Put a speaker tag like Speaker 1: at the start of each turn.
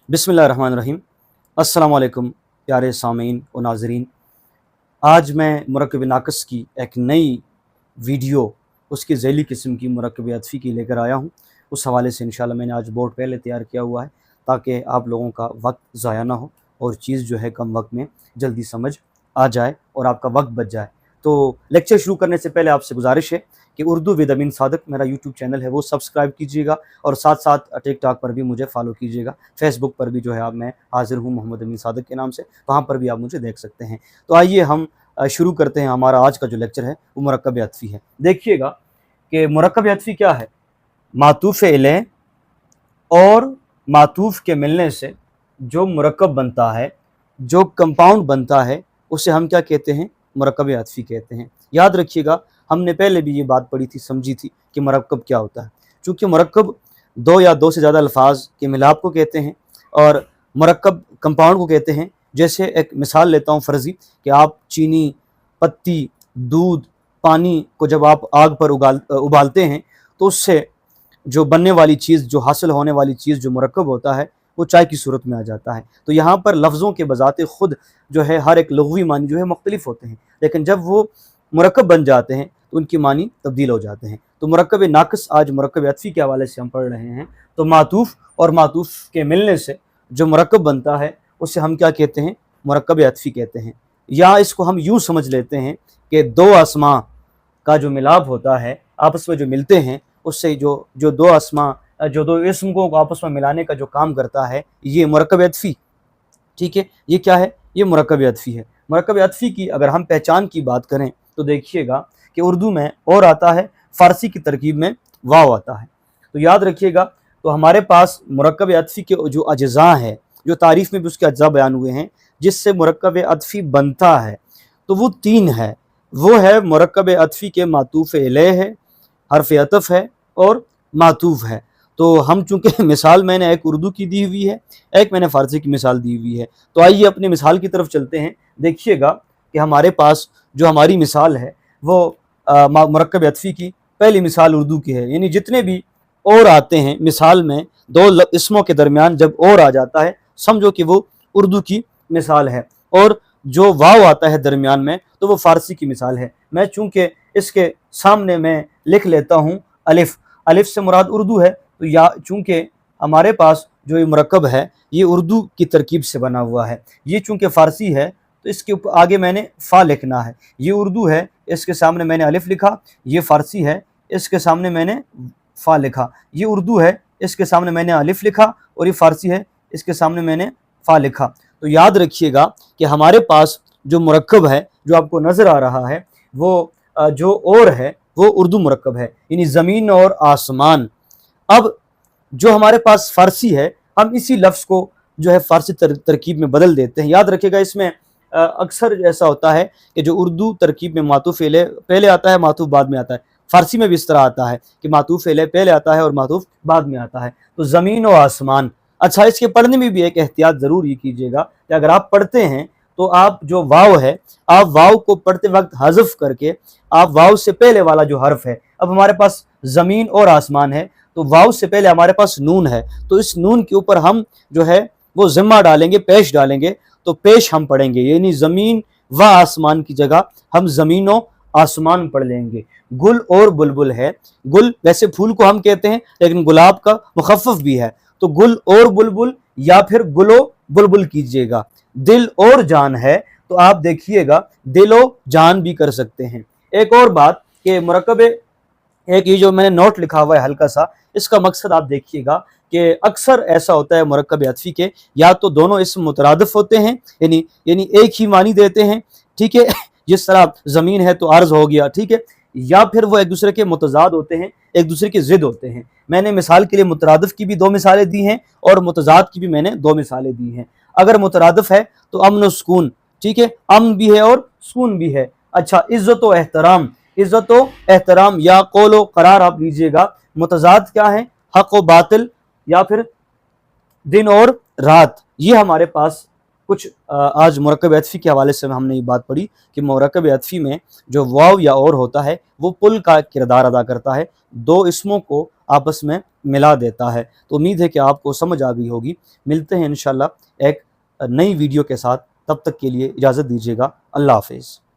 Speaker 1: बिस्मिल्लाहिर्रहमानिर्रहीम। अस्सलाम वालेकुम प्यारे सामीन और नाज़रीन। आज मैं मुरक्कब नाक़िस की एक नई वीडियो उसकी ज़ैली किस्म की मुरक्कब अतफ़ी की लेकर आया हूँ। उस हवाले से इंशाअल्लाह मैंने आज बोर्ड पहले तैयार किया हुआ है ताकि आप लोगों का वक्त ज़ाया ना हो और चीज़ जो है कम वक्त में जल्दी समझ आ जाए और आपका वक्त बच जाए। तो लेक्चर शुरू करने से पहले आपसे गुजारिश है कि उर्दू विद अमीन सादिक मेरा यूट्यूब चैनल है वो सब्सक्राइब कीजिएगा और साथ साथ टिकटॉक पर भी मुझे फॉलो कीजिएगा। फेसबुक पर भी जो है आप मैं हाज़िर हूँ मोहम्मद अमीन सादिक के नाम से, वहाँ पर भी आप मुझे देख सकते हैं। तो आइए हम शुरू करते हैं। हमारा आज का जो लेक्चर है वो मुरक्कब अतफ़ी है। देखिएगा कि मुरक्कब अतफ़ी क्या है। मातूफ़ इलैह और मातूफ़ के मिलने से जो मुरक्कब बनता है, जो कंपाउंड बनता है, उसे हम क्या कहते हैं? मुरक्कब अतफ़ी कहते हैं। याद रखिएगा, हमने पहले भी ये बात पढ़ी थी, समझी थी कि मुरक्कब क्या होता है। चूँकि मुरक्कब दो या दो से ज़्यादा अल्फाज के मिलाप को कहते हैं और मुरक्कब कंपाउंड को कहते हैं। जैसे एक मिसाल लेता हूँ फ़र्ज़ी कि आप चीनी, पत्ती, दूध, पानी को जब आप आग पर उबालते हैं तो उससे जो बनने वाली चीज़, जो हासिल होने वाली चीज़ जो मुरक्कब होता है वो चाय की सूरत में आ जाता है। तो यहाँ पर लफ्ज़ों के बज़ाते ख़ुद जो है हर एक लग़वी मानी जो है मुख्तलिफ होते हैं, लेकिन जब वो मुरक्कब बन जाते हैं तो उनकी मानी तब्दील हो जाते हैं। तो मुरक्कब नाक़िस आज मुरक्कब अतफ़ी के हवाले से हम पढ़ रहे हैं। तो मातूफ़ और मातूफ़ के मिलने से जो मुरक्कब बनता है उसे हम क्या कहते हैं? मुरक्कब अतफ़ी कहते हैं। या इसको हम यूँ समझ लेते हैं कि दो अस्मा का जो मिलाप होता है, आपस में जो मिलते हैं, उससे जो दो अस्मा, जो दो इस्म को आपस में मिलाने का जो काम करता है, ये मुरक्कब अतफ़ी, ठीक है। ये क्या है? ये मुरक्कब अतफ़ी है। मुरक्कब अतफ़ी की अगर हम पहचान की बात करें तो देखिएगा कि उर्दू में और आता है, फ़ारसी की तरकीब में वाव आता है। तो याद रखिएगा, तो हमारे पास मुरक्कब अतफ़ी के जो अज्ज़ा हैं, जो तारीफ़ में भी उसके अज्ज़ा बयान हुए हैं जिससे मुरक्कब अतफ़ी बनता है, तो वो तीन है। वो है मुरक्कब अतफ़ी के मातूफ़ इलैह है, हर्फ़ अतफ़ है और मातूफ़ है। तो हम चूँकि मिसाल मैंने एक उर्दू की दी हुई है, एक मैंने फ़ारसी की मिसाल दी हुई है, तो आइए अपनी मिसाल की तरफ चलते हैं। देखिएगा कि हमारे पास जो हमारी मिसाल है वो मुरक्कब अतफ़ी की पहली मिसाल उर्दू की है। यानी जितने भी और आते हैं मिसाल में, दो इसमों के दरमियान जब और आ जाता है, समझो कि वो उर्दू की मिसाल है, और जो वाव आता है दरमियान में तो वो फ़ारसी की मिसाल है। मैं चूँकि इसके सामने मैं लिख लेता हूँ अलिफ़, अलिफ़ से मुराद उर्दू है, तो या चूँकि हमारे पास जो ये मुरक्कब है ये उर्दू की तरकीब से बना हुआ है, ये चूँकि फ़ारसी है तो इसके ऊपर आगे मैंने फ़ा लिखना है। ये उर्दू है, इसके सामने मैंने अलिफ़ लिखा। ये फ़ारसी है, इसके सामने मैंने फ़ा लिखा। ये उर्दू है, इसके सामने मैंने अलिफ़ लिखा, और ये फ़ारसी है, इसके सामने मैंने फ़ा लिखा। तो याद रखिएगा कि हमारे पास जो मुरक्कब है जो आपको नज़र आ रहा है वो जो और है वो उर्दू मुरक्कब है, यानी ज़मीन और आसमान। अब जो हमारे पास फ़ारसी है, हम इसी लफ्ज़ को जो है फ़ारसी तरकीब में बदल देते हैं। याद रखिएगा, इसमें अक्सर ऐसा होता है कि जो उर्दू तरकीब में मातूफ़ इलैह पहले आता है, मातूफ़ बाद में आता है। फ़ारसी में भी इस तरह आता है कि मातूफ़ इलैह पहले आता है और मातूफ़ बाद में आता है। तो ज़मीन और आसमान। अच्छा, इसके पढ़ने में भी एक एहतियात ज़रूर ये कीजिएगा कि अगर आप पढ़ते हैं तो आप जो वाव है, आप वाव को पढ़ते वक्त हज़फ करके आप वाव से पहले वाला जो हर्फ है, अब हमारे पास ज़मीन और आसमान है तो वाव से पहले हमारे पास नून है, तो इस नून के ऊपर हम जो है वो ज़िम्मा डालेंगे, पेश डालेंगे, तो पेश हम पढ़ेंगे, यानी ज़मीन व आसमान की जगह हम ज़मीनों आसमान पढ़ लेंगे। गुल और बुलबुल है, गुल वैसे फूल को हम कहते हैं लेकिन गुलाब का मुखफ़फ़ भी है, तो गुल और बुलबुल या फिर गुलो बुलबुल कीजिएगा। दिल और जान है तो आप देखिएगा दिलो जान भी कर सकते हैं। एक और बात कि मुरक्कब, एक ये जो मैंने नोट लिखा हुआ है हल्का सा, इसका मकसद आप देखिएगा कि अक्सर ऐसा होता है मुरक्कब अतफ़ी के या तो दोनों इसम मुतरादिफ होते हैं, यानी एक ही मानी देते हैं, ठीक है। जिस तरह ज़मीन है तो अर्ज़ हो गया, ठीक है, या फिर वो एक दूसरे के मुतज़ाद होते हैं, एक दूसरे के ज़िद होते हैं। मैंने मिसाल के लिए मुतरादिफ की भी दो मिसालें दी हैं और मुतज़ाद की भी मैंने दो मिसालें दी हैं। अगर मुतरादिफ है तो अमन और सुकून, ठीक है, अमन भी है और सुकून भी है। अच्छा, इज़्ज़त व एहतराम, इज़्ज़त व एहतराम या कौल व करार आप लीजिएगा। मुतज़ाद क्या है? हक़ व बातिल या फिर दिन और रात। ये हमारे पास کچھ آج مرکب عطفی کے حوالے سے ہم نے یہ بات پڑھی کہ مرکب عطفی میں جو واو یا اور ہوتا ہے وہ پل کا کردار ادا کرتا ہے، دو اسموں کو آپس میں ملا دیتا ہے۔ تو امید ہے کہ آپ کو سمجھ آ گئی ہوگی۔ ملتے ہیں انشاءاللہ ایک نئی ویڈیو کے ساتھ، تب تک کے لیے اجازت دیجیے گا۔ اللہ حافظ۔